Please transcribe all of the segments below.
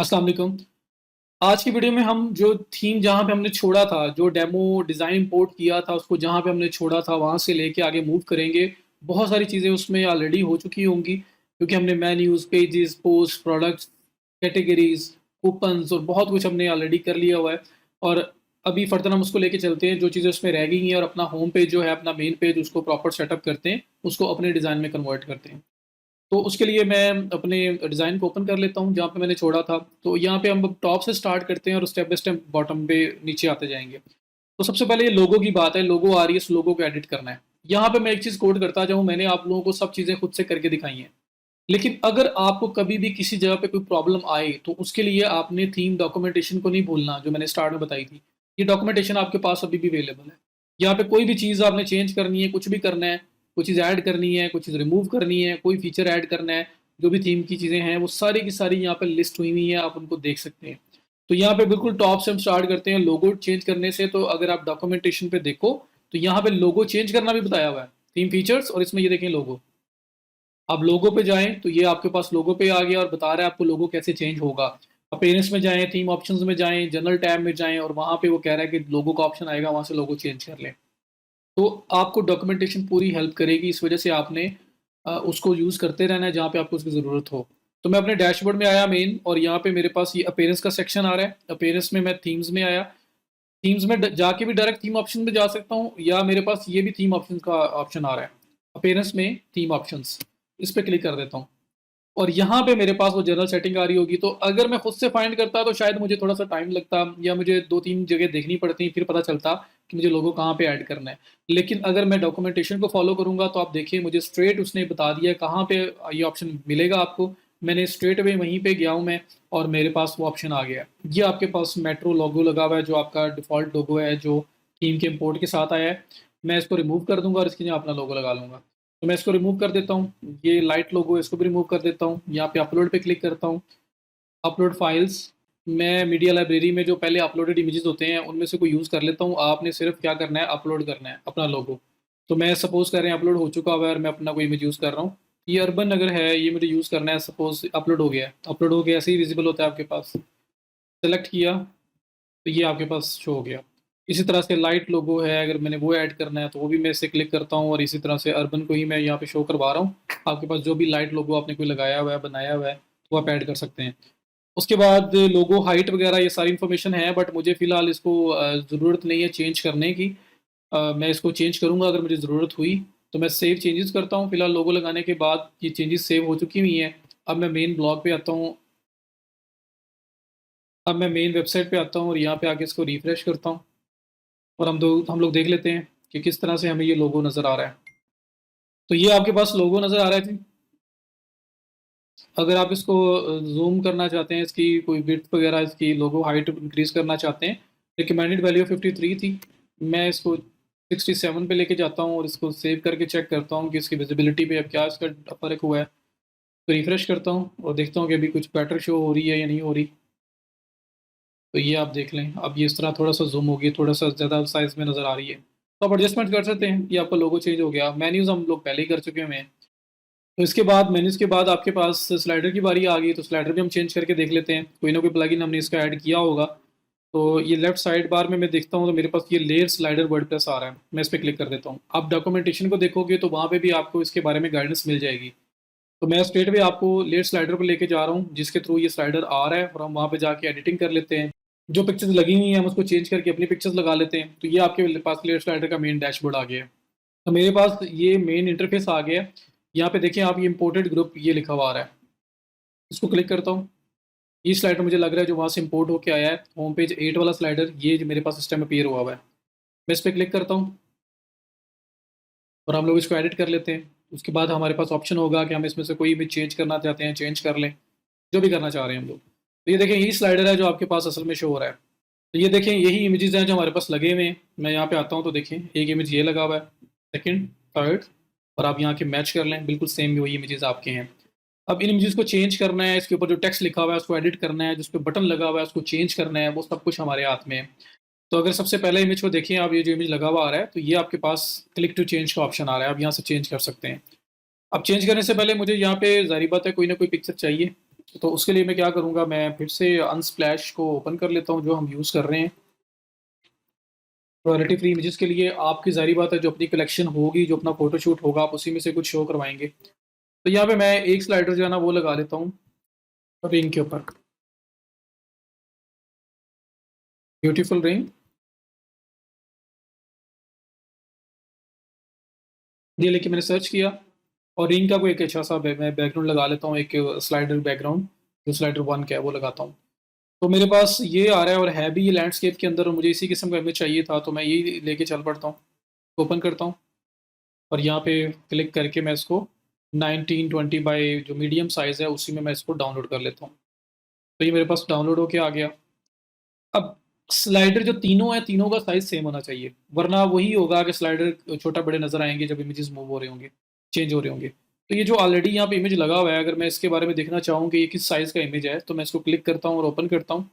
अस्सलाम वालेकुम। आज की वीडियो में हम जो थीम जहाँ पे हमने छोड़ा था, जो डेमो डिज़ाइन इंपोर्ट किया था, उसको जहाँ पे हमने छोड़ा था वहाँ से लेके आगे मूव करेंगे। बहुत सारी चीज़ें उसमें ऑलरेडी हो चुकी होंगी क्योंकि हमने menus, pages, post, products, categories, coupons और बहुत कुछ हमने ऑलरेडी कर लिया हुआ है। और अभी फर्दर हम उसको लेके चलते हैं, जो चीज़ें उसमें रह गई हैं और अपना होम पेज जो है, अपना मेन पेज उसको प्रॉपर सेटअप करते हैं, उसको अपने डिज़ाइन में कन्वर्ट करते हैं। तो उसके लिए मैं अपने डिज़ाइन को ओपन कर लेता हूँ जहाँ पे मैंने छोड़ा था। तो यहाँ पे हम टॉप से स्टार्ट करते हैं और स्टेप बाय स्टेप बॉटम पे नीचे आते जाएँगे। तो सबसे पहले ये लोगो की बात है, लोगो आ रही है, इस लोगो को एडिट करना है। यहाँ पे मैं एक चीज़ कोड करता जाऊँ, मैंने आप लोगों को सब चीज़ें खुद से करके दिखाई हैं। लेकिन अगर आपको कभी भी किसी जगह पे कोई प्रॉब्लम आए, तो उसके लिए आपने थीम डॉक्यूमेंटेशन को नहीं भूलना, जो मैंने स्टार्ट में बताई थी। ये डॉक्यूमेंटेशन आपके पास अभी भी अवेलेबल है। यहाँ पे कोई भी चीज़ आपने चेंज करनी है, कुछ भी करना है, कोई चीज़ ऐड करनी है, कोई चीज़ रिमूव करनी है, कोई फीचर ऐड करना है, जो भी थीम की चीज़ें हैं, वो सारी की सारी यहाँ पे लिस्ट हुई हुई हैं, आप उनको देख सकते हैं। तो यहाँ पे बिल्कुल टॉप से हम स्टार्ट करते हैं लोगो चेंज करने से। तो अगर आप डॉक्यूमेंटेशन पे देखो, तो यहाँ पे लोगो चेंज करना भी बताया हुआ है, थीम फीचर्स, और इसमें ये देखें लोगो। आप लोगो पे जाएँ, तो ये आपके पास लोगो पे आ गया और बता रहा है आपको लोगो कैसे चेंज होगा। अपीयरेंस में जाएँ, थीम ऑप्शंस में जाएँ, जनरल टैब में जाएँ और वहाँ पे वो कह रहा है कि लोगो का ऑप्शन आएगा, वहाँ से लोगो चेंज कर लें। तो आपको डॉक्यूमेंटेशन पूरी हेल्प करेगी, इस वजह से आपने उसको यूज़ करते रहना है जहाँ पे आपको उसकी ज़रूरत हो। तो मैं अपने डैशबोर्ड में आया मेन, और यहाँ पे मेरे पास ये अपीयरेंस का सेक्शन आ रहा है। अपीयरेंस में मैं थीम्स में आया। थीम्स में जाके भी डायरेक्ट थीम ऑप्शन में जा सकता हूँ, या मेरे पास ये भी थीम ऑप्शन का ऑप्शन आ रहा है। अपीयरेंस में थीम ऑप्शंस, इस पे क्लिक कर देता हूँ। और यहाँ पे मेरे पास वो जनरल सेटिंग आ रही होगी। तो अगर मैं खुद से फाइंड करता तो शायद मुझे थोड़ा सा टाइम लगता, या मुझे 2-3 जगह देखनी पड़ती, फिर पता चलता कि मुझे लोगो कहाँ पे ऐड करना है। लेकिन अगर मैं डॉक्यूमेंटेशन को फॉलो करूँगा, तो आप देखिए मुझे स्ट्रेट उसने बता दिया कहाँ पे ये ऑप्शन मिलेगा आपको। मैंने स्ट्रेट अवे वहीं पे गया हूँ मैं, और मेरे पास वो ऑप्शन आ गया। ये आपके पास मेट्रो लोगो लगा हुआ है, जो आपका डिफ़ॉल्ट लोगो है, जो थीम के इम्पोर्ट के साथ आया है। मैं इसको रिमूव कर दूँगा और इसकी जगह अपना लोगो लगा लूँगा। तो मैं इसको रिमूव कर देता हूँ। ये लाइट लोगो है, इसको भी रिमूव कर देता हूँ। यहाँ पे अपलोड पे क्लिक करता हूँ। अपलोड फाइल्स, मैं मीडिया लाइब्रेरी में जो पहले अपलोडेड इमेजेस होते हैं, उनमें से कोई यूज़ कर लेता हूँ। आपने सिर्फ क्या करना है, अपलोड करना है अपना लोगो। तो मैं सपोज़ कर रहे हैं अपलोड हो चुका हुआ है और मैं अपना कोई इमेज यूज़ कर रहा हूँ। ये अर्बन नगर है, ये मुझे यूज़ करना है। सपोज़ अपलोड हो गया है। अपलोड हो गया, ऐसे ही विज़िबल होता है आपके पास। सेलेक्ट किया, तो ये आपके पास शो हो गया। इसी तरह से लाइट लोगो है, अगर मैंने वो ऐड करना है तो वो भी मैं इसे क्लिक करता हूँ, और इसी तरह से अर्बन को ही मैं यहाँ पे शो करवा रहा हूँ। आपके पास जो भी लाइट लोगो आपने कोई लगाया हुआ है, बनाया हुआ है, वो आप ऐड कर सकते हैं। उसके बाद लोगो हाइट वगैरह ये सारी इन्फॉर्मेशन है, बट मुझे फ़िलहाल इसको ज़रूरत नहीं है चेंज करने की। मैं इसको चेंज करूँगा अगर मुझे ज़रूरत हुई। तो मैं सेव चेंजेस करता हूँ। फ़िलहाल लोगो लगाने के बाद ये चेंजेस सेव हो चुकी हुई हैं। अब मैं मेन ब्लॉग पे आता हूँ। अब मैं मेन वेबसाइट पे आता हूँ और यहाँ पे आके इसको रिफ्रेश करता हूँ, और हम लोग देख लेते हैं कि किस तरह से हमें ये लोगो नज़र आ रहा है। तो ये आपके पास लोगो नज़र आ रहा है जी। अगर आप इसको ज़ूम करना चाहते हैं, इसकी कोई विड्थ वगैरह, इसकी लोगो हाइट इंक्रीज़ करना चाहते हैं, रिकमेंडेड वैल्यू 53 थी। मैं इसको 67 पे लेके जाता हूँ और इसको सेव करके चेक करता हूँ कि इसकी विजिबिलिटी पे अब क्या इसका फ़र्क हुआ है। तो रिफ्रेश करता हूँ और देखता हूँ कि अभी कुछ बेटर शो हो रही है या नहीं हो रही। तो ये आप देख लें, अब ये इस तरह थोड़ा-सा ज़ूम हो गई, थोड़ा-सा ज़्यादा साइज़ में नज़र आ रही है। तो आप एडजस्टमेंट कर सकते हैं कि आपका लोगो चेंज हो गया। मेन्यूज़ हम लोग पहले ही कर चुके हुए हैं। तो इसके बाद मेन्यूज़ के बाद आपके पास स्लाइडर की बारी आ गई, तो स्लाइडर भी हम चेंज करके देख लेते हैं। कोई ना कोई प्लगइन हमने इसका ऐड किया होगा। तो ये लेफ्ट साइड बार में मैं देखता हूँ, तो मेरे पास ये लेयर स्लाइडर वर्डप्रेस आ रहा है। मैं इस पे क्लिक कर देता हूँ। आप डॉक्यूमेंटेशन को देखोगे तो वहाँ पे भी आपको इसके बारे में गाइडेंस मिल जाएगी। तो मैं स्ट्रेट अवे आपको लेयर स्लाइडर पे लेके जा रहा हूँ, जिसके थ्रू ये स्लाइडर आ रहा है, और हम वहाँ पे जाके एडिटिंग कर लेते हैं। जो पिक्चर्स लगी हुई हैं, हम उसको चेंज करके अपनी पिक्चर्स लगा लेते हैं। तो ये आपके पास लेयर स्लाइडर का मेन डैशबोर्ड आ गया है। तो मेरे पास ये मेन इंटरफेस आ गया है। यहाँ पे देखिए आप, ये इम्पोर्टेड ग्रुप ये लिखा हुआ आ रहा है। इसको क्लिक करता हूँ। ये स्लाइडर मुझे लग रहा है जो वहाँ से इम्पोर्ट होके आया है, होम पेज 8 वाला स्लाइडर, ये जो मेरे पास सिस्टम में अपीयर हुआ हुआ है। मैं इस पे क्लिक करता हूँ और हम लोग इसको एडिट कर लेते हैं। उसके बाद हमारे पास ऑप्शन होगा कि हम इसमें से कोई भी चेंज करना चाहते हैं, चेंज कर लें, जो भी करना चाह रहे हैं हम लोग। तो ये देखें, यही स्लाइडर है जो आपके पास असल में शो हो रहा है। तो ये देखें, यही इमेजेस हैं जो हमारे पास लगे हुए हैं। मैं यहाँ पे आता हूँ तो देखें, एक इमेज ये लगा हुआ है, सेकंड, थर्ड, और आप यहाँ के मैच कर लें, बिल्कुल सेम वही इमेजेस आपके हैं। अब इन इमेजेस को चेंज करना है, इसके ऊपर जो टेक्स्ट लिखा हुआ है उसको एडिट करना है, जिस पे बटन लगा हुआ है उसको चेंज करना है, वो सब कुछ हमारे हाथ में है। तो अगर सबसे पहले इमेज को देखें आप, ये जो इमेज लगा हुआ आ रहा है, तो ये आपके पास क्लिक टू चेंज का ऑप्शन आ रहा है। आप यहाँ से चेंज कर सकते हैं। अब चेंज करने से पहले मुझे यहाँ पे ज़ाहिर बात है कोई ना कोई पिक्चर चाहिए। तो उसके लिए मैं क्या करूँगा, मैं फिर से अनस्प्लैश को ओपन कर लेता हूँ जो हम यूज़ कर रहे हैं। क्वालिटी फ्री इमेजेस के लिए आपकी ज़ाहिर बात है जो अपनी कलेक्शन होगी, जो अपना फ़ोटोशूट होगा, आप उसी में से कुछ शो करवाएँगे। तो यहाँ पे मैं एक स्लाइडर जो है ना वो लगा लेता हूँ रिंग के ऊपर, ब्यूटीफुल रिंग। ये लेके मैंने सर्च किया और रिंग का कोई एक अच्छा-सा मैं बैकग्राउंड लगा लेता हूँ, एक स्लाइडर बैकग्राउंड, जो स्लाइडर 1 का है वो लगाता हूँ। तो मेरे पास ये आ रहा है और है भी ये लैंडस्केप के अंदर और मुझे इसी किस्म का इमेज चाहिए था, तो मैं यही लेके चल पड़ता हूँ। ओपन करता हूँ और यहाँ पे क्लिक करके मैं इसको 1920 बाय जो मीडियम साइज़ है उसी में मैं इसको डाउनलोड कर लेता हूँ। तो ये मेरे पास डाउनलोड होके आ गया। अब स्लाइडर जो तीनों हैं, तीनों का साइज़ सेम होना चाहिए, वरना वही होगा कि स्लाइडर छोटा-बड़े नज़र आएँगे जब इमेजेस मूव हो रहे होंगे, चेंज हो रहे होंगे। तो ये जो ऑलरेडी यहाँ पे इमेज लगा हुआ है, अगर मैं इसके बारे में देखना चाहूँ कि ये किस साइज़ का इमेज है, तो मैं इसको क्लिक करता हूँ और ओपन करता हूँ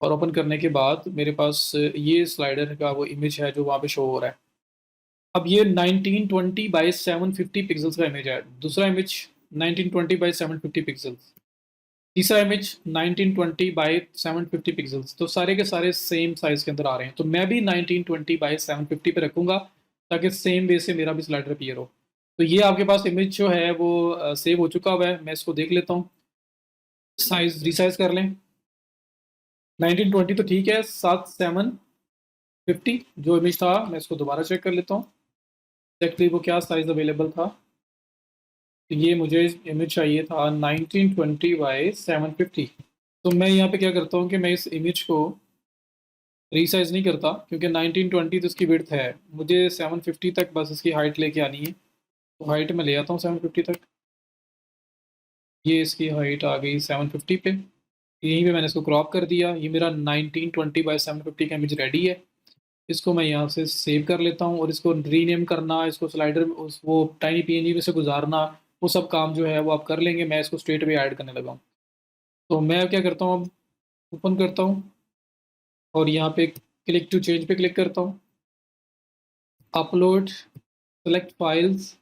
और ओपन करने के बाद मेरे पास ये स्लाइडर का वो इमेज है जो वहाँ पे शो हो रहा है। अब ये 1920 बाय 750 पिक्सेल्स का इमेज है। दूसरा इमेज 1920 बाय 750 पिक्सेल्स। तीसरा इमेज 1920 बाय 750 पिक्सेल्स। तो सारे के सारे सेम साइज़ के अंदर आ रहे हैं। तो मैं भी 1920 बाय 750 पे रखूँगा ताकि सेम वे से मेरा भी स्लाइडर अपीयर हो। तो ये आपके पास इमेज जो है वो सेव हो चुका हुआ है। मैं इसको देख लेता हूँ। साइज़ रीसाइज़ कर लें। 1920 तो ठीक है, 7, 750 जो इमेज था मैं इसको दोबारा चेक कर लेता हूँ। एग्ज़ैक्टली वो क्या साइज़ अवेलेबल था। तो ये मुझे इमेज चाहिए था 1920 बाय 750। तो मैं यहाँ पे क्या करता हूँ कि मैं इस इमेज को रीसाइज़ नहीं करता क्योंकि 1920 तो इसकी विड्थ है। मुझे 750 तक बस इसकी हाइट लेके आनी है। तो हाइट मैं ले आता हूँ 750 तक। ये इसकी हाइट आ गई 750 पे। यहीं पे मैंने इसको क्रॉप कर दिया। ये मेरा 1920 बाय 750 का इमेज रेडी है। इसको मैं यहाँ से सेव कर लेता हूँ और इसको रीनेम करना, इसको स्लाइडर में उस वो टाइनी पीएनजी में से गुज़ारना, वो सब काम जो है वो आप कर लेंगे। मैं इसको स्ट्रेट अवे ऐड करने लगा हूँ। तो मैं क्या करता हूँ, अब ओपन करता हूँ और यहाँ पे क्लिक टू चेंज पे क्लिक करता हूँ। Upload, select files.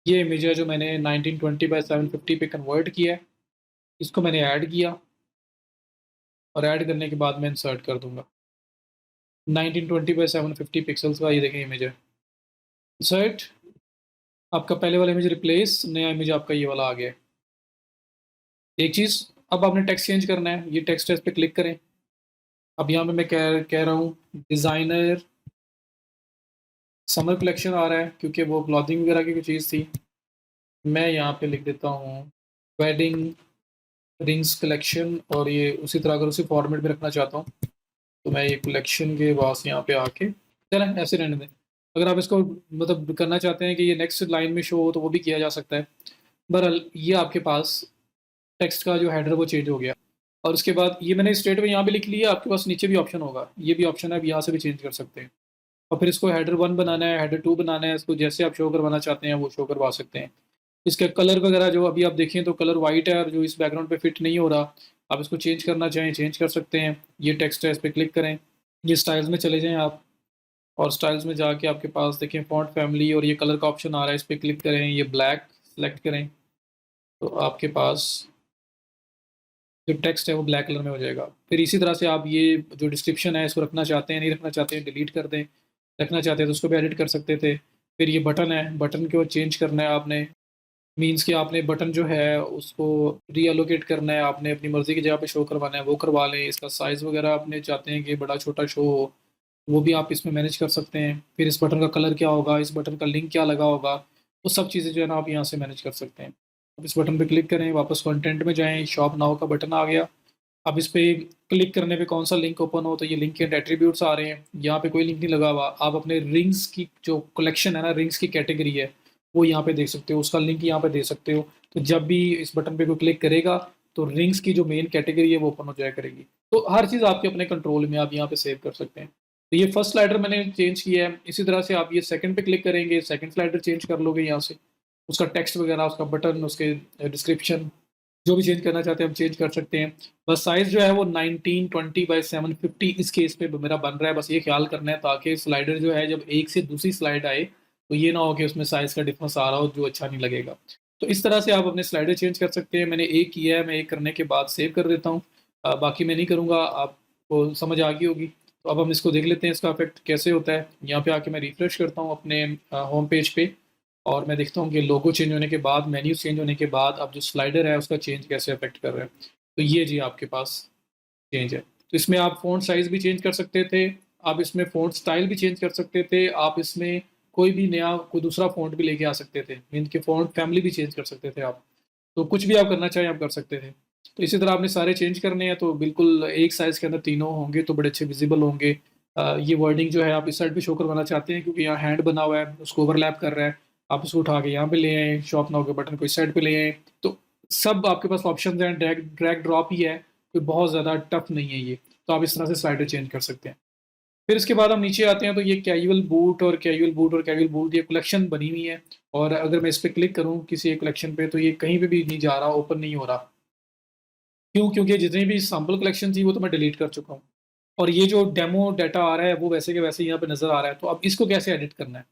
ये इमेज है जो मैंने 1920 बाय 750 पे कन्वर्ट किया है। इसको मैंने ऐड किया और ऐड करने के बाद मैं इंसर्ट कर दूँगा। 1920 बाय 750 पिक्सेल्स का ये देखें इमेज है। इंसर्ट, आपका पहले वाला इमेज रिप्लेस, नया इमेज आपका ये वाला आ गया है। एक चीज़, अब आपने टेक्स्ट चेंज करना है। ये टेक्स्ट है, इस पे क्लिक करें। अब यहाँ पे मैं कह रहा हूँ डिज़ाइनर समर कलेक्शन आ रहा है क्योंकि वो क्लॉथिंग वगैरह की कोई चीज़ थी। मैं यहाँ पे लिख देता हूँ वेडिंग रिंग्स कलेक्शन और ये उसी तरह अगर उसी फॉर्मेट में रखना चाहता हूँ तो मैं ये कलेक्शन के पास यहाँ पे आके चलें ऐसे रहने दें। अगर आप इसको मतलब करना चाहते हैं कि ये नेक्स्ट लाइन में शो हो तो वो भी किया जा सकता है। बहरहाल ये आपके पास टेक्स्ट का जो हेडर वो चेंज हो गया और उसके बाद ये मैंने स्ट्रेट में यहाँ पे लिख लिया। आपके पास नीचे भी ऑप्शन होगा, ये भी ऑप्शन है, आप यहाँ से भी चेंज कर सकते हैं और फिर इसको हेडर 1 बनाना है, हेडर 2 बनाना है, इसको जैसे आप शो करवाना चाहते हैं वो शो करवा सकते हैं। इसका कलर वगैरह जो अभी आप देखें तो कलर वाइट है और जो इस बैकग्राउंड पे फिट नहीं हो रहा, आप इसको चेंज करना चाहें चेंज कर सकते हैं। ये टेक्स्ट है, इस पे क्लिक करें। ये स्टाइल्स में चले जाएँ आप और स्टाइल्स में जाके आपके पास देखें फ़ॉन्ट फैमिली और ये कलर का ऑप्शन आ रहा है, इस पे क्लिक करें, ये ब्लैक सेलेक्ट करें, तो आपके पास जो टेक्स्ट है वो ब्लैक कलर में हो जाएगा। फिर इसी तरह से आप ये जो डिस्क्रिप्शन है इसको रखना चाहते हैं, नहीं रखना चाहते हैं डिलीट कर दें, रखना चाहते हैं तो उसको भी एडिट कर सकते थे। फिर ये बटन है, बटन को चेंज करना है आपने, मीन्स कि आपने बटन जो है उसको रीएलोकेट करना है, आपने अपनी मर्ज़ी की जगह पे शो करवाना है वो करवा लें। इसका साइज़ वगैरह आपने चाहते हैं कि बड़ा छोटा शो हो, वो भी आप इसमें मैनेज कर सकते हैं। फिर इस बटन का कलर क्या होगा, इस बटन का लिंक क्या लगा होगा, वो सब चीज़ें जो है ना आप यहाँ से मैनेज कर सकते हैं। अब इस बटन पे क्लिक करें, वापस कंटेंट में जाएँ, शॉप नाउ का बटन आ गया। अब इस पे क्लिक करने पे कौन-सा लिंक ओपन हो, तो ये लिंक एंड एट्रीब्यूट्स आ रहे हैं। यहाँ पे कोई लिंक नहीं लगा हुआ। आप अपने रिंग्स की जो कलेक्शन है ना, रिंग्स की कैटेगरी है, वो यहाँ पे देख सकते हो, उसका लिंक यहाँ पे दे सकते हो। तो जब भी इस बटन पे कोई क्लिक करेगा, तो रिंग्स की जो मेन कैटेगरी है वो ओपन हो जाया करेगी। तो हर चीज़ आपके अपने कंट्रोल में, आप यहाँ पे सेव कर सकते हैं। तो ये फर्स्ट स्लाइडर मैंने चेंज किया है। इसी तरह से आप ये सेकंड पे क्लिक करेंगे, सेकंड स्लाइडर चेंज कर लोगे यहाँ से। उसका टेक्स्ट वगैरह, उसका बटन, उसके डिस्क्रिप्शन जो भी चेंज करना चाहते हैं हम चेंज कर सकते हैं। बस साइज़ जो है वो 1920 बाय 750 इस केस पे मेरा बन रहा है। बस ये ख़्याल करना है ताकि स्लाइडर जो है जब एक से दूसरी स्लाइड आए, तो ये ना हो कि उसमें साइज़ का डिफ़रेंस आ रहा हो जो अच्छा नहीं लगेगा। तो इस तरह से आप अपने स्लाइडर चेंज कर सकते हैं। मैंने एक किया है, मैं एक करने के बाद सेव कर देता हूँ। बाकी मैं नहीं करूँगा, आपको समझ आ गई होगी। तो अब हम इसको देख लेते हैं इसका इफ़ेक्ट कैसे होता है। यहाँ पे आके मैं रिफ्रेश करता हूँ अपने होम पेज पे, और मैं देखता हूँ कि लोगो चेंज होने के बाद, मेन्यू चेंज होने के बाद अब जो स्लाइडर है उसका चेंज कैसे अफ़ेक्ट कर रहा है। तो ये जी आपके पास चेंज है। तो इसमें आप फ़ॉन्ट साइज़ भी चेंज कर सकते थे, आप इसमें फ़ॉन्ट स्टाइल भी चेंज कर सकते थे, आप इसमें कोई भी नया कोई दूसरा फ़ॉन्ट भी लेके आ सकते थे। मीन के फ़ॉन्ट फैमिली भी चेंज कर सकते थे आप। तो कुछ भी आप करना चाहें आप कर सकते थे। तो इसी तरह आपने सारे चेंज करने हैं, तो बिल्कुल एक साइज़ के अंदर तीनों होंगे तो बड़े अच्छे विज़िबल होंगे। ये वर्डिंग जो है आप इस साइड पे शो करवाना चाहते हैं क्योंकि यहाँ हैंड बना हुआ है, उसको ओवरलैप कर रहा है। आप उसको उठा के यहाँ पे ले आएँ, शॉप नाउ के बटन को इस साइड पे ले आएँ। तो सब आपके पास ऑप्शंस हैं, ड्रैग ड्रैग ड्रॉप ही है, कोई बहुत ज़्यादा टफ नहीं है ये। तो आप इस तरह से स्लाइडर चेंज कर सकते हैं। फिर इसके बाद हम नीचे आते हैं तो ये कैजुअल बूट ये कलेक्शन बनी हुई है, और अगर मैं इस पे क्लिक करूँ किसी एक कलेक्शन पे तो ये कहीं पे भी नहीं जा रहा, ओपन नहीं हो रहा। क्यों? क्योंकि जितनी भी सैंपल कलेक्शन थी वो तो मैं डिलीट कर चुका हूँ, और ये जो डेमो डाटा आ रहा है वो वैसे के वैसे यहाँ पे नज़र आ रहा है। तो अब इसको कैसे एडिट करना है?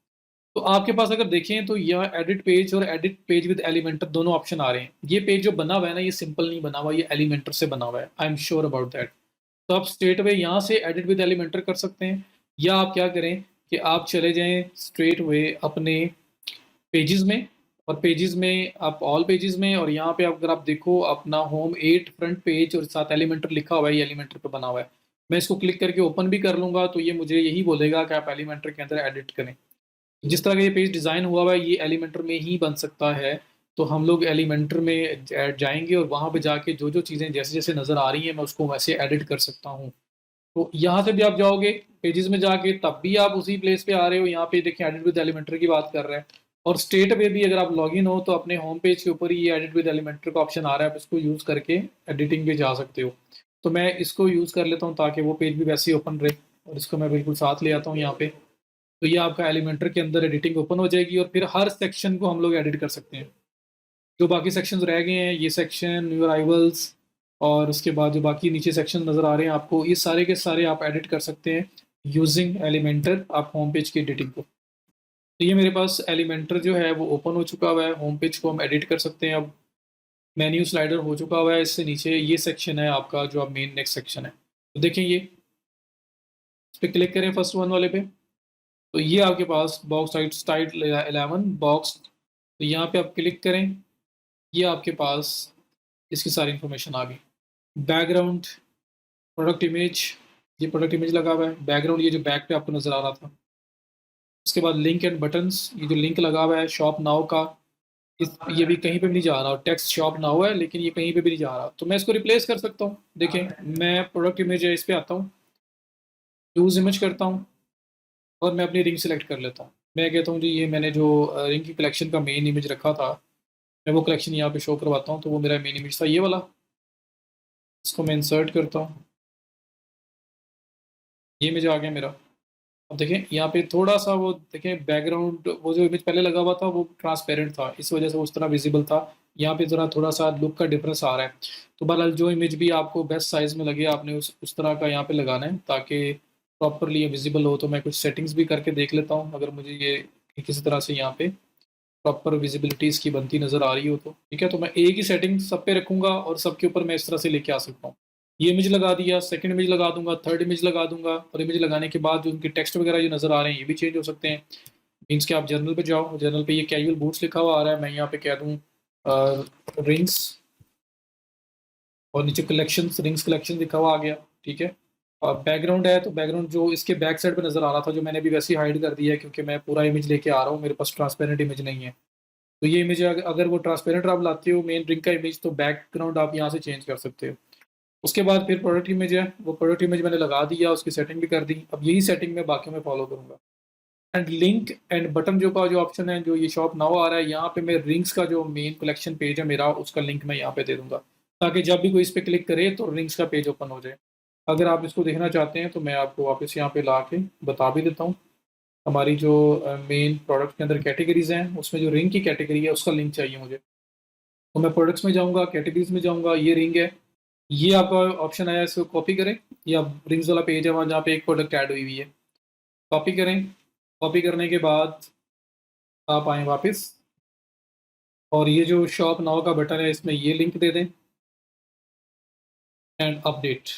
तो आपके पास अगर देखें तो यहाँ एडिट पेज और एडिट पेज विद एलिमेंटर दोनों ऑप्शन आ रहे हैं। ये पेज जो बना हुआ है ना, ये सिंपल नहीं बना हुआ, ये एलिमेंटर से बना हुआ है। I am sure about that. तो आप स्ट्रेट वे यहाँ से एडिट विद एलिमेंटर कर सकते हैं, या आप क्या करें कि आप चले जाएँ स्ट्रेट वे अपने पेजेस में, और पेजेस में आप ऑल पेजेस में, और यहाँ पे अगर आप देखो अपना होम 8 फ्रंट पेज और साथ एलिमेंटर लिखा हुआ है, ये एलिमेंटर पे बना हुआ है। मैं इसको क्लिक करके ओपन भी कर लूँगा तो ये मुझे यही बोलेगा कि आप एलिमेंटर के अंदर एडिट करें। जिस तरह का ये पेज डिज़ाइन हुआ हुआ है ये एलिमेंटर में ही बन सकता है। तो हम लोग एलिमेंटर में जाएँगे और वहाँ पे जाके जो-जो चीज़ें जैसे-जैसे नज़र आ रही हैं मैं उसको वैसे एडिट कर सकता हूँ। तो यहाँ से भी आप जाओगे पेजेस में जाके तब भी आप उसी प्लेस पे आ रहे हो, यहाँ पे देखिए एडिट विद एलिमेंटर की बात कर रहा है। और स्ट्रेट अवे भी अगर आप लॉगिन हो तो अपने होम पेज के ऊपर ही ये एडिट विद एलिमेंटर का ऑप्शन आ रहा है, आप इसको यूज़ करके एडिटिंग पे जा सकते हो। तो मैं इसको यूज़ कर लेता हूँ ताकि वो पेज भी वैसे ही ओपन रहे, और इसको मैं बिल्कुल साथ ले आता हूँ यहाँ पे। तो ये आपका एलिमेंटर के अंदर एडिटिंग ओपन हो जाएगी, और फिर हर सेक्शन को हम लोग एडिट कर सकते हैं। जो बाकी सेक्शंस रह गए हैं, ये सेक्शन, न्यू अराइवल्स, और उसके बाद जो बाकी नीचे सेक्शन नज़र आ रहे हैं आपको, ये सारे के सारे आप एडिट कर सकते हैं यूजिंग एलिमेंटर आप होम पेज की एडिटिंग को। तो ये मेरे पास एलिमेंटर जो है वो ओपन हो चुका हुआ है, होम पेज को हम एडिट कर सकते हैं अब। मेन्यू स्लाइडर हो चुका हुआ है, इससे नीचे ये सेक्शन है आपका जो अब मेन नेक्स्ट सेक्शन है। तो देखें ये, इस पे क्लिक करें फर्स्ट वन वाले पे, तो ये आपके पास बॉक्स साइड स्टाइल 11 बॉक्स, तो यहाँ पे आप क्लिक करें, ये आपके पास इसकी सारी इन्फॉर्मेशन आ गई। बैकग्राउंड, प्रोडक्ट इमेज, ये प्रोडक्ट इमेज लगा हुआ है। बैकग्राउंड ये जो बैक पे आपको नज़र आ रहा था। उसके बाद लिंक एंड बटन्स, ये जो लिंक लगा हुआ है शॉप नाउ का, ये भी कहीं पे भी नहीं जा रहा, टेक्स्ट शॉप नाउ है लेकिन ये कहीं पे भी नहीं जा रहा। तो मैं इसको रिप्लेस कर सकता हूँ। देखें मैं प्रोडक्ट इमेज है इस पे आता हूँ, यूज़ इमेज करता हूँ, और मैं अपनी रिंग सेलेक्ट कर लेता हूँ। मैं कहता हूँ जी ये मैंने जो रिंग की कलेक्शन का मेन इमेज रखा था, मैं वो कलेक्शन यहाँ पे शो करवाता हूँ। तो वो मेरा मेन इमेज था ये वाला, इसको मैं इंसर्ट करता हूँ, ये इमेज आ गया मेरा। अब देखें यहाँ पे थोड़ा-सा वो देखें बैकग्राउंड, वो जो इमेज पहले लगा हुआ था वो ट्रांसपेरेंट था, इस वजह से उस तरह विज़िबल था। यहाँ पे ज़रा थोड़ा-सा लुक का डिफरेंस आ रहा है। तो बहरहाल जो इमेज भी आपको बेस्ट साइज़ में लगे आपने उस तरह का यहाँ पे लगाना है ताकि प्रॉपर्ली ये विज़िबल हो। तो मैं कुछ सेटिंग्स भी करके देख लेता हूँ अगर मुझे ये किसी तरह से यहाँ पे प्रॉपर विज़िबिलिटी इसकी बनती नज़र आ रही हो तो। ठीक है, तो मैं एक ही सेटिंग सब पे रखूँगा और सबके ऊपर मैं इस तरह से लेके आ सकता हूँ। ये इमेज लगा दिया, सेकंड इमेज लगा दूँगा, थर्ड इमेज लगा दूँगा, और इमेज लगाने के बाद जो उनके टेक्स्ट वगैरह जो नज़र आ रहे हैं, ये भी चेंज हो सकते हैं। मीन्स कि आप जर्नल पे जाओ, जर्नल पे ये कैजुअल बूट्स लिखा हुआ आ रहा है, मैं यहाँ पे कह दूँ रिंग्स, और नीचे कलेक्शंस, रिंग्स कलेक्शन लिखा हुआ आ गया, ठीक है। और बैकग्राउंड है, तो बैकग्राउंड जो इसके बैक साइड पे नज़र आ रहा था, जो मैंने अभी वैसे ही हाइड कर दिया है क्योंकि मैं पूरा इमेज लेके आ रहा हूँ, मेरे पास ट्रांसपेरेंट इमेज नहीं है। तो ये इमेज अगर वो ट्रांसपेरेंट आप लाते हो मेन रिंग का इमेज, तो बैकग्राउंड आप यहाँ से चेंज कर सकते हो। उसके बाद फिर प्रोडक्ट इमेज है, वो प्रोडक्ट इमेज मैंने लगा दिया, उसकी सेटिंग भी कर दी। अब यही सेटिंग मैं बाकियों में फॉलो करूँगा। एंड लिंक एंड बटन जो का जो ऑप्शन है, जो ये शॉप नाउ आ रहा है, यहाँ पे मैं रिंग्स का जो मेन कलेक्शन पेज है मेरा, उसका लिंक मैं यहाँ पे दे दूँगा, ताकि जब भी कोई इस पे क्लिक करे तो रिंग्स का पेज ओपन हो जाए। अगर आप इसको देखना चाहते हैं तो मैं आपको वापस यहाँ पे ला के बता भी देता हूँ। हमारी जो मेन प्रोडक्ट के अंदर कैटेगरीज़ हैं, उसमें जो रिंग की कैटेगरी है उसका लिंक चाहिए मुझे। तो मैं प्रोडक्ट्स में जाऊँगा, कैटेगरीज़ में जाऊँगा, ये रिंग है, ये आपका ऑप्शन आया, इसको कॉपी करें, या रिंग्स वाला पेज है वहाँ जहाँ पे एक प्रोडक्ट ऐड हुई हुई है। कॉपी करें, कॉपी करने के बाद आप आएँ वापस, और ये जो शॉप नाउ का बटन है इसमें ये लिंक दे दें एंड अपडेट।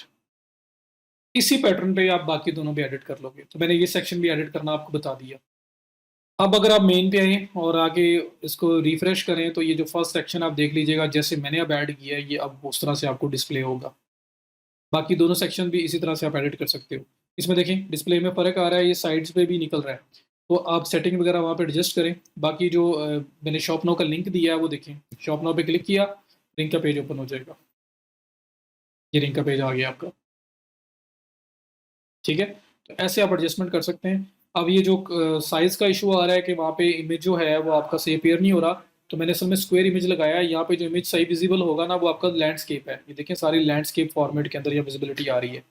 इसी पैटर्न पे आप बाकी दोनों भी एडिट कर लोगे। तो मैंने ये सेक्शन भी एडिट करना आपको बता दिया। अब अगर आप मेन पे आए और आगे इसको रिफ्रेश करें तो ये जो फर्स्ट सेक्शन आप देख लीजिएगा, जैसे मैंने अब ऐड किया है ये अब उस तरह से आपको डिस्प्ले होगा। बाकी दोनों सेक्शन भी इसी तरह से आप एडिट कर सकते हो। इसमें देखें डिस्प्ले में फ़र्क आ रहा है, ये साइड्स पे भी निकल रहा है। तो आप सेटिंग वगैरह वहाँ पे एडजस्ट करें। बाकी जो मैंने शॉप नाउ का लिंक दिया है वो देखें, शॉप नाउ पे क्लिक किया, लिंक का पेज ओपन हो जाएगा। ये लिंक का पेज आ गया आपका। ठीक है, तो ऐसे आप एडजस्टमेंट कर सकते हैं। अब ये जो साइज़ का इशू आ रहा है कि वहाँ पे इमेज जो है वो आपका सही अपीयर नहीं हो रहा, तो मैंने असल में स्क्वायर इमेज लगाया है। यहाँ पे जो इमेज सही विजिबल होगा ना वो आपका लैंडस्केप है। ये देखें सारी लैंडस्केप फॉर्मेट के अंदर ये विजिबिलिटी आ रही है।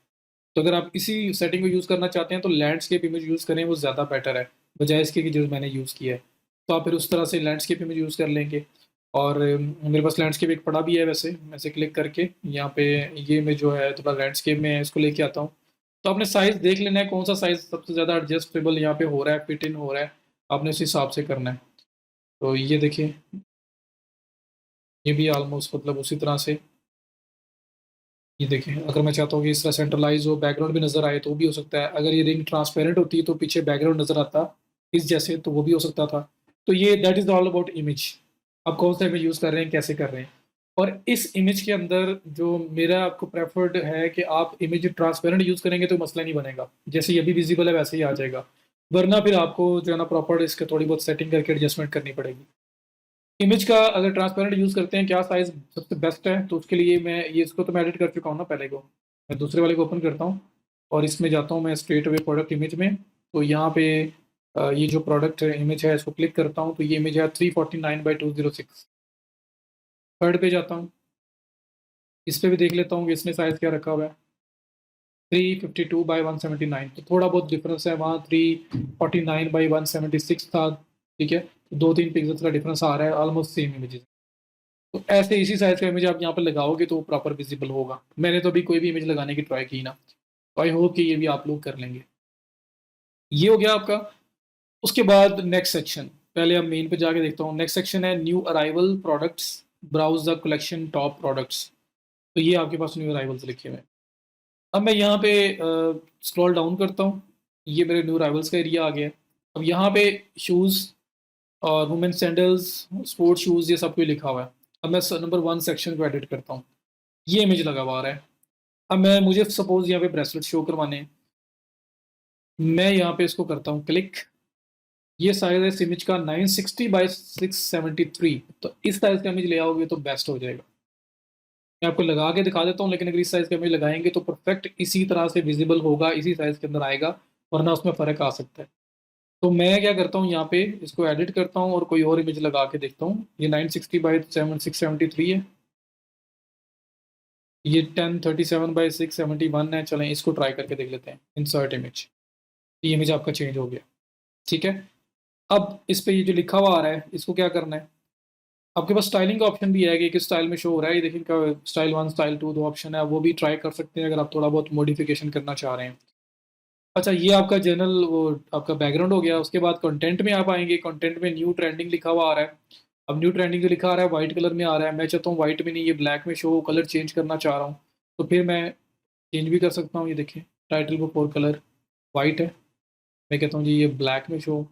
तो अगर आप इसी सेटिंग को यूज़ करना चाहते हैं तो लैंडस्केप इमेज यूज़ करें, वो ज़्यादा बेटर है बजाय इसके कि जो मैंने यूज़ किया है। तो आप फिर उस तरह से लैंडस्केप इमेज यूज़ कर लेंगे। और मेरे पास लैंडस्केप एक पड़ा भी है वैसे, मैं इसे क्लिक करके यहाँ पे ये इमेज जो है थोड़ा लैंडस्केप में है, इसको लेके आता हूँ। तो आपने साइज़ देख लेना है कौन सा साइज़ सबसे ज़्यादा एडजस्टेबल यहाँ पे हो रहा है, फिट इन हो रहा है, आपने उस हिसाब से करना है। तो ये देखिए, ये भी ऑलमोस्ट मतलब उसी तरह से। ये देखें, अगर मैं चाहता हूँ कि इस तरह सेंट्रलाइज हो, बैकग्राउंड भी नज़र आए तो भी हो सकता है। अगर ये रिंग ट्रांसपेरेंट होती है तो पीछे बैकग्राउंड नज़र आता इस जैसे, तो वो भी हो सकता था। तो ये that is all about image. आप कौन सा इमेज यूज़ कर रहे हैं, कैसे कर रहे हैं। और इस इमेज के अंदर जो मेरा आपको प्रेफर्ड है कि आप इमेज ट्रांसपेरेंट यूज़ करेंगे तो मसला नहीं बनेगा, जैसे ये भी विजिबल है वैसे ही आ जाएगा। वरना फिर आपको जो है ना प्रॉपर इसके थोड़ी बहुत सेटिंग करके एडजस्टमेंट करनी पड़ेगी। इमेज का अगर ट्रांसपेरेंट यूज़ करते हैं, क्या साइज़ सबसे बेस्ट है, तो उसके लिए मैं ये इसको तो मैं एडिट कर चुका हूँ ना पहले को। मैं दूसरे वाले को ओपन करता हूँ और इसमें जाता हूँ मैं स्ट्रेट अवे प्रोडक्ट इमेज में। तो यहाँ पे ये जो प्रोडक्ट इमेज है इसको क्लिक करता हूँ तो ये इमेज है 349/206। थर्ड पे जाता हूँ, इस पे भी देख लेता हूँ कि इसमें साइज़ क्या रखा हुआ है, 352/179। तो थोड़ा बहुत डिफरेंस है, वहाँ 349/176 था। ठीक है, तो 2-3 पिक्सल का डिफरेंस आ रहा है, ऑलमोस्ट सेम इमेजेस। तो ऐसे इसी साइज़ का इमेज आप यहाँ पर लगाओगे तो प्रॉपर विजिबल होगा। मैंने तो अभी कोई भी इमेज लगाने की ट्राई की ना, तो आई होप कि ये भी आप लोग कर लेंगे। ये हो गया आपका। उसके बाद नेक्स्ट सेक्शन, पहले अब मेन पे जाके देखता हूँ। नेक्स्ट सेक्शन है new arrival products, browse the collection top products. तो ये आपके पास न्यू अराइवल्स लिखे हुए हैं। अब मैं यहाँ पे स्क्रॉल डाउन करता हूँ, ये मेरे न्यू अराइवल्स का एरिया आ गया है। अब यहाँ पे शूज़ और वुमेन सैंडल्स, स्पोर्ट्स शूज़, ये सब कुछ लिखा हुआ है। अब मैं नंबर 1 सेक्शन को एडिट करता हूँ। ये इमेज लगा हुआ आ रहा है। अब मैं मुझे सपोज़ यहाँ पे ब्रेसलेट शो करवाने हैं। मैं यहाँ पे इसको करता हूँ क्लिक। ये साइज़ है इस इमेज का 960/673। तो इस साइज़ का इमेज ले आओगे तो बेस्ट हो जाएगा। मैं आपको लगा के दिखा देता हूँ, लेकिन अगर इस साइज़ का इमेज लगाएँगे तो परफेक्ट इसी तरह से विज़िबल होगा, इसी साइज़ के अंदर आएगा, वरना उसमें फ़र्क आ सकता है। तो मैं क्या करता हूँ, यहाँ पे इसको एडिट करता हूँ और कोई और इमेज लगा के देखता हूँ। ये 960/673 है। ये 1037/671 है। चलें इसको ट्राई करके देख लेते हैं। इंसर्ट इमेज, ये इमेज आपका चेंज हो गया। ठीक है, अब इस पे ये जो लिखा हुआ आ रहा है इसको क्या करना है। आपके पास स्टाइलिंग का ऑप्शन भी है कि किस स्टाइल में शो हो रहा है। ये देखिए इनका स्टाइल 1 स्टाइल 2 दो ऑप्शन है, वो भी ट्राई कर सकते हैं अगर आप थोड़ा बहुत मॉडिफिकेशन करना चाह रहे हैं। अच्छा, ये आपका जनरल वो आपका बैकग्राउंड हो गया। उसके बाद कंटेंट में आप आएंगे। कंटेंट में न्यू ट्रेंडिंग लिखा हुआ आ रहा है। अब न्यू ट्रेंडिंग जो लिखा आ रहा है वाइट कलर में आ रहा है। मैं चाहता हूँ वाइट में नहीं, ये ब्लैक में शो, कलर चेंज करना चाह रहा हूँ। तो फिर मैं चेंज भी कर सकता हूँ। ये देखिए टाइटल बुक और कलर वाइट है, मैं कहता हूँ जी ये ब्लैक में शो,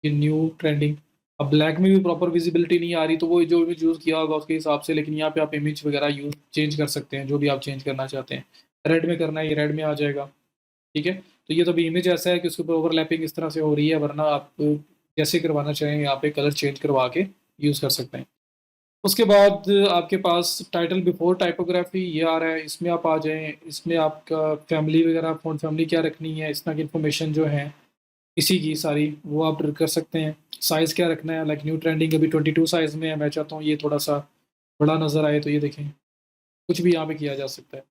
ये न्यू ट्रेंडिंग। अब ब्लैक में भी प्रॉपर विजिबिलिटी नहीं आ रही, तो वो जो इमेज यूज़ किया होगा उसके हिसाब से। लेकिन यहाँ पे आप इमेज वगैरह यूज चेंज कर सकते हैं, जो भी आप चेंज करना चाहते हैं। रेड में करना है, ये रेड में आ जाएगा। ठीक है, तो ये तो अभी इमेज ऐसा है कि उसके ऊपर ओवरलैपिंग इस तरह से हो रही है, वरना आप जैसे करवाना चाहें यहाँ पे कलर चेंज करवा के यूज़ कर सकते हैं। उसके बाद आपके पास टाइटल बिफोर टाइपोग्राफी ये आ रहा है, इसमें आप आ जाएँ। इसमें आपका फैमिली वगैरह, फ़ॉन्ट फैमिली क्या रखनी है, इस तरह की इन्फॉर्मेशन जो है इसी की सारी वो आप कर सकते हैं। साइज़ क्या रखना है, लाइक न्यू ट्रेंडिंग अभी 22 साइज़ में है, मैं चाहता हूँ ये थोड़ा-सा बड़ा नज़र आए, तो ये देखें कुछ भी यहाँ पे किया जा सकता है।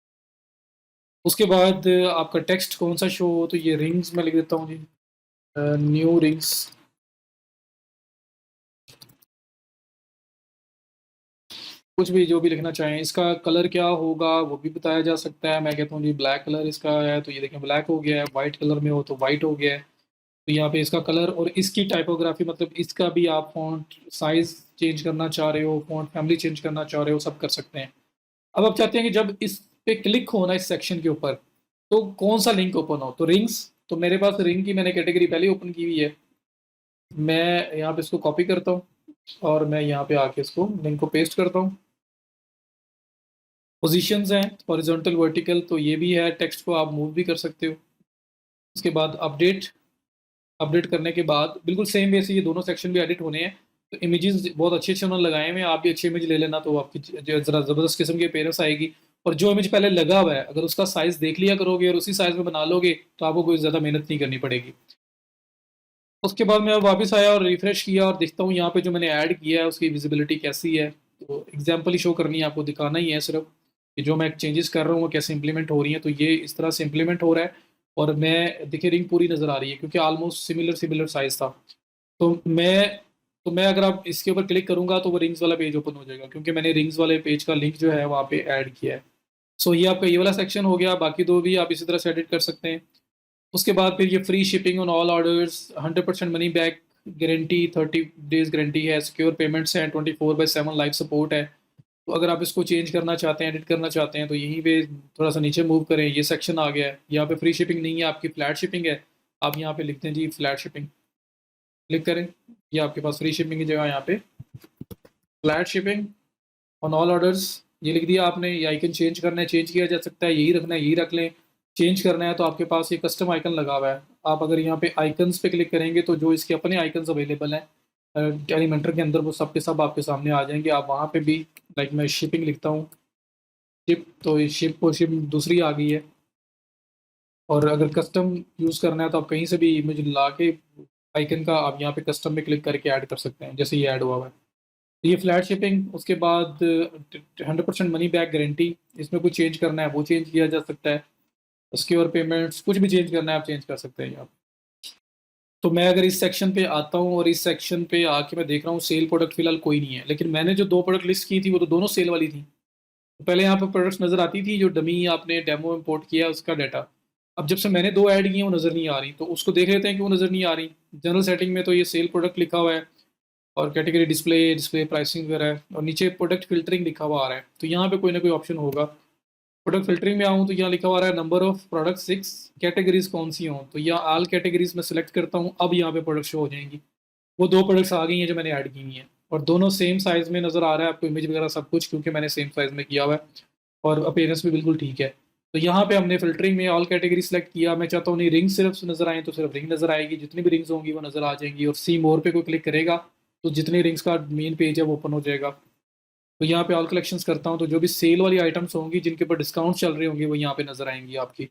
उसके बाद आपका टेक्स्ट कौन-सा शो हो, तो ये रिंग्स मैं लिख देता हूँ जी। न्यू रिंग्स, कुछ भी जो भी लिखना चाहें। इसका कलर क्या होगा वो भी बताया जा सकता है। मैं कहता हूँ जी ब्लैक कलर इसका है, तो ये देखें ब्लैक हो गया है। वाइट कलर में हो तो वाइट हो गया है। तो यहाँ पे इसका कलर और इसकी टाइपोग्राफी, मतलब इसका भी आप फ़ॉन्ट साइज़ चेंज करना चाह रहे हो, फ़ॉन्ट फैमिली चेंज करना चाह रहे हो, सब कर सकते हैं। अब आप चाहते हैं कि जब इस पे क्लिक हो ना इस सेक्शन के ऊपर, तो कौन-सा लिंक ओपन हो? तो रिंग्स, तो मेरे पास रिंग की मैंने कैटेगरी पहले ही ओपन की हुई है। मैं यहाँ पे इसको कॉपी करता हूँ और मैं यहाँ पे आके इसको लिंक को पेस्ट करता हूँ। पोज़ीशंस हैं हॉरिज़ॉन्टल, वर्टिकल, तो ये भी है, टेक्स्ट को आप मूव भी कर सकते हो। उसके बाद अपडेट, अपडेट करने के बाद बिल्कुल सेम वे से ये दोनों सेक्शन भी एडिट होने हैं। तो इमेजेस बहुत अच्छे-अच्छे उन्होंने लगाए हुए हैं, आप भी अच्छी इमेज ले लेना, तो आपकी ज़रा ज़बरदस्त किस्म की अपीयरेंस आएगी। और जो इमेज पहले लगा हुआ है, अगर उसका साइज़ देख लिया करोगे और उसी साइज़ में बना लोगे, तो आपको कोई ज़्यादा मेहनत नहीं करनी पड़ेगी। उसके बाद मैं वापस आया और रिफ्रेश किया और देखता हूँ यहाँ पे जो मैंने ऐड किया है उसकी विजिबिलिटी कैसी है। तो एग्जाम्पल ही शो करनी है, आपको दिखाना ही है सिर्फ कि जो मैं चेंजेस कर रहा हूँ वो कैसे इंप्लीमेंट हो रही हैं। तो ये इस तरह से इंप्लीमेंट हो रहा है और मैं देखिए रिंग पूरी नज़र आ रही है क्योंकि ऑलमोस्ट सिमिलर सिमिलर साइज़ था। तो मैं अगर आप इसके ऊपर क्लिक करूँगा तो वो रिंग्स वाला पेज ओपन हो जाएगा क्योंकि मैंने रिंग्स वाले पेज का लिंक जो है वहाँ पे ऐड किया है। सो ये आपका ये वाला सेक्शन हो गया, बाकी 2 भी आप इसी तरह से एडिट कर सकते हैं। उसके बाद फिर ये free shipping on all orders, 100% money back guarantee, 30 days guarantee है, सिक्योर पेमेंट्स हैं, 24/7 लाइव सपोर्ट है। तो अगर आप इसको चेंज करना चाहते हैं, एडिट करना चाहते हैं, तो यहीं पे थोड़ा-सा नीचे मूव करें, ये सेक्शन आ गया है। यहाँ पे फ्री शिपिंग नहीं है, आपकी फ्लैट शिपिंग है। आप यहाँ पे लिखते हैं जी फ्लैट शिपिंग, क्लिक करें, ये आपके पास फ्री शिपिंग की जगह यहाँ पे flat shipping on all orders ये लिख दिया आपने। ये आइकन चेंज करना है, चेंज किया जा सकता है, यही रखना है, यही रख लें। चेंज करना है तो आपके पास ये कस्टम आइकन लगा हुआ है। आप अगर यहाँ पे आइकन्स पे क्लिक करेंगे तो जो इसके अपने आइकन्स अवेलेबल हैं एलिमेंटर के अंदर, वो सब के सब आपके सामने आ जाएंगे। आप वहाँ पे भी, लाइक मैं शिपिंग लिखता हूँ, शिप, तो ये शिप और शिप दूसरी आ गई है। और अगर कस्टम यूज़ करना है तो आप कहीं से भी इमेज ला के आइकन का आप यहाँ पे कस्टम में क्लिक करके ऐड कर सकते हैं, जैसे ये ऐड हुआ हुआ है। ये फ्लैट शिपिंग, उसके बाद 100% मनी बैक गारंटी, इसमें कुछ चेंज करना है वो चेंज किया जा सकता है। सिक्योर पेमेंट्स, कुछ भी चेंज करना है आप चेंज कर सकते हैं यहाँ। तो मैं अगर इस सेक्शन पे आता हूँ और इस सेक्शन पे आके मैं देख रहा हूँ सेल प्रोडक्ट फिलहाल कोई नहीं है, लेकिन मैंने जो 2 प्रोडक्ट लिस्ट की थी वो तो दोनों सेल वाली थी। तो पहले यहाँ पे प्रोडक्ट्स नज़र आती थी जो डमी आपने डेमो इम्पोर्ट किया है उसका डाटा। अब जब से मैंने 2 ऐड किए हैं वो नज़र नहीं आ रही, तो उसको देख लेते हैं कि वो नज़र नहीं आ रही। जनरल सेटिंग में तो ये सेल प्रोडक्ट लिखा हुआ है और कैटेगरी डिस्प्ले, डिस्प्ले प्राइसिंग वगैरह है और नीचे प्रोडक्ट फ़िल्टरिंग लिखा हुआ आ रहा है। तो यहाँ पे कोई ना कोई ऑप्शन होगा। प्रोडक्ट फ़िल्टरिंग में आऊँ तो यहाँ लिखा हुआ आ रहा है नंबर ऑफ़ प्रोडक्ट 6, कैटेगरीज़ कौन सी हों, तो यहाँ ऑल कैटेगरीज़ में सेलेक्ट करता हूँ, अब यहाँ पे प्रोडक्ट शो हो जाएँगी। वो 2 प्रोडक्ट्स आ गई हैं जो मैंने ऐड की हुई हैं और दोनों सेम साइज़ में नज़र आ रहा है आपको, इमेज वगैरह सब कुछ, क्योंकि मैंने सेम साइज़ में किया हुआ है और अपीयरेंस भी बिल्कुल ठीक है। तो यहाँ पे हमने फ़िल्टरिंग में ऑल कैटेगरी सेलेक्ट किया। मैं चाहता हूँ नहीं रिंग सिर्फ नज़र आएँ तो सिर्फ रिंग नज़र आएगी, जितनी भी रिंग्स होंगी वो नज़र आ जाएँगी। और सी मोर पे कोई क्लिक करेगा तो जितनी रिंग्स का मेन पेज है वो ओपन हो जाएगा। तो यहाँ पे ऑल कलेक्शंस करता हूँ तो जो भी सेल वाली आइटम्स होंगी जिनके ऊपर डिस्काउंट चल रहे होंगे वो यहाँ पे नज़र आएँगी आपकी।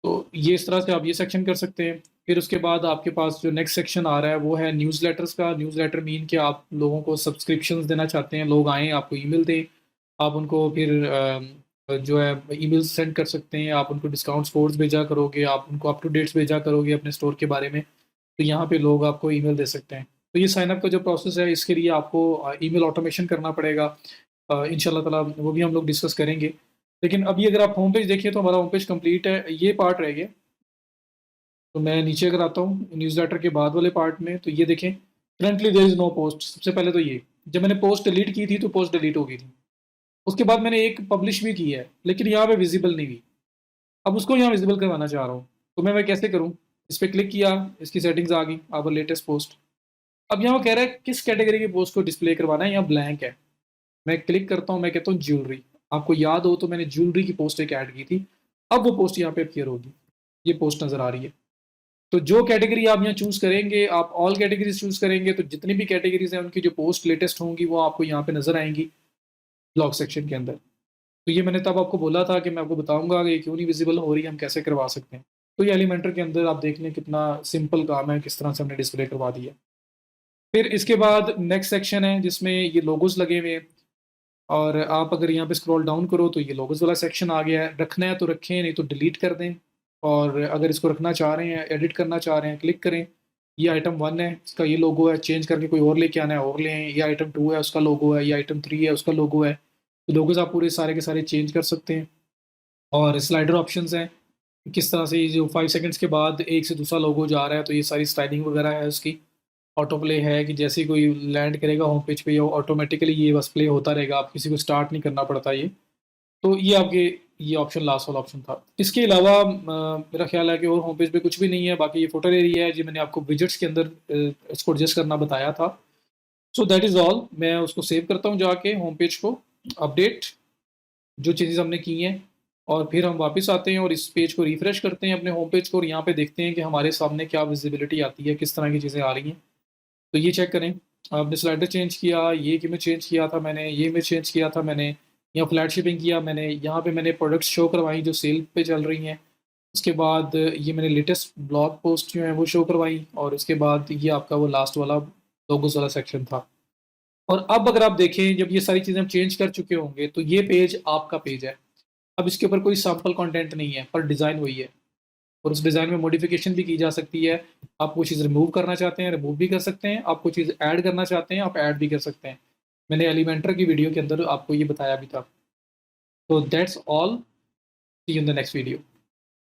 तो ये इस तरह से आप ये सेक्शन कर सकते हैं। फिर उसके बाद आपके पास जो नेक्स्ट सेक्शन आ रहा है वो है न्यूज़लेटर्स का। न्यूज़लेटर मीन कि आप लोगों को सब्सक्रिप्शंस देना चाहते हैं, लोग आएँ आपको ईमेल दें, आप उनको फिर जो है ईमेल सेंड कर सकते हैं, आप उनको डिस्काउंट्स कोड्स भेजा करोगे, आप उनको अप टू डेट्स भेजा करोगे अपने स्टोर के बारे में, तो यहाँ पे लोग आपको ईमेल दे सकते हैं। तो ये साइन अप का जो प्रोसेस है इसके लिए आपको ईमेल ऑटोमेशन करना पड़ेगा। इंशाल्लाह ताला वो भी हम लोग डिस्कस करेंगे। लेकिन अभी अगर आप होम पेज देखिए तो हमारा होम पेज कंप्लीट है, ये पार्ट रह गया। तो मैं नीचे अगर आता हूँ न्यूज़लेटर के बाद वाले पार्ट में तो ये देखें, currently there is no post. सबसे पहले तो ये, जब मैंने पोस्ट डिलीट की थी तो पोस्ट डिलीट हो गई थी। उसके बाद मैंने एक पब्लिश भी की है, लेकिन यहाँ पे विज़िबल नहीं हुई। अब उसको यहाँ विज़िबल करवाना चाह रहा हूँ, तो मैं कैसे करूँ? इस पे क्लिक किया, इसकी सेटिंग्स आ गई, आवर लेटेस्ट पोस्ट। अब यहाँ वो कह रहा है किस कैटेगरी की पोस्ट को डिस्प्ले करवाना है, यहाँ ब्लैंक है। मैं क्लिक करता हूँ, मैं कहता हूँ ज्वेलरी। आपको याद हो तो मैंने ज्वेलरी की पोस्ट एक ऐड की थी, अब वो पोस्ट यहाँ पे अपीयर होगी। ये पोस्ट नज़र आ रही है। तो जो कैटेगरी आप यहाँ चूज़ करेंगे, आप ऑल कैटेगरीज़ चूज़ करेंगे तो जितनी भी कैटेगरीज़ हैं उनकी जो पोस्ट लेटेस्ट होंगी वो आपको यहाँ पे नज़र आएँगी ब्लॉग सेक्शन के अंदर। तो ये मैंने तब आपको बोला था कि मैं आपको बताऊँगा कि ये क्यों नहीं विज़िबल हो रही है, हम कैसे करवा सकते हैं। तो ये एलिमेंटर के अंदर आप देख लें कितना सिंपल काम है, किस तरह से हमने डिस्प्ले करवा दिया। फिर इसके बाद नेक्स्ट सेक्शन है जिसमें ये लोगोज़ लगे हुए हैं और आप अगर यहाँ पे स्क्रॉल डाउन करो तो ये लोगोज़ वाला सेक्शन आ गया है। रखना है तो रखें, नहीं तो डिलीट कर दें। और अगर इसको रखना चाह रहे हैं, एडिट करना चाह रहे हैं, क्लिक करें। ये आइटम 1 है, इसका ये लोगो है, चेंज करके कोई और लेके आना है और ले आएँ। ये आइटम 2 है, उसका लोगो है। ये आइटम 3 है, उसका लोगो है। तो लोगोज़ आप पूरे सारे के सारे चेंज कर सकते हैं। और स्लाइडर ऑप्शंस हैं, किस तरह से ये जो 5 सेकंड्स के बाद एक से दूसरा लोगो जा रहा है, तो ये सारी स्लाइडिंग वगैरह है उसकी। ऑटो प्ले है कि जैसे ही कोई लैंड करेगा होम पेज पे, ये ऑटोमेटिकली ये बस प्ले होता रहेगा, आप किसी को स्टार्ट नहीं करना पड़ता ये। तो ये आपके ये ऑप्शन लास्ट वाला ऑप्शन था। इसके अलावा मेरा ख्याल है कि और होम पेज पे कुछ भी नहीं है। बाकी ये फोटो एरिया है जी, मैंने आपको विजेट्स के अंदर इसको एडजस्ट करना बताया था। So that is all. मैं उसको सेव करता हूँ जाके होम पेज को, अपडेट जो चेंजेस हमने की हैं, और फिर हम वापस आते हैं और इस पेज को रिफ्रेश करते हैं अपने होम पेज को, और यहाँ पे देखते हैं कि हमारे सामने क्या विजिबिलिटी आती है, किस तरह की चीज़ें आ रही हैं। तो ये चेक करें। आपने स्लाइडर चेंज किया, ये इमेज चेंज किया था मैंने, ये इमेज चेंज किया था मैंने, यहाँ फ्लैट शिपिंग किया मैंने, यहाँ पे मैंने प्रोडक्ट्स शो करवाई जो सेल पे चल रही हैं। उसके बाद ये मैंने लेटेस्ट ब्लॉग पोस्ट जो है वो शो करवाई, और उसके बाद ये आपका वो लास्ट वाला लोगोस वाला सेक्शन था। और अब अगर आप देखें, जब ये सारी चीज़ें हम चेंज कर चुके होंगे, तो ये पेज आपका पेज है। अब इसके ऊपर कोई सैंपल कंटेंट नहीं है, पर डिज़ाइन वही है, और उस डिज़ाइन में मॉडिफिकेशन भी की जा सकती है। आप कोई चीज़ रिमूव करना चाहते हैं, रिमूव भी कर सकते हैं। आप कोई चीज़ ऐड करना चाहते हैं, आप ऐड भी कर सकते हैं। मैंने एलिमेंटर की वीडियो के अंदर आपको ये बताया भी था। तो that's all, see you in the next video.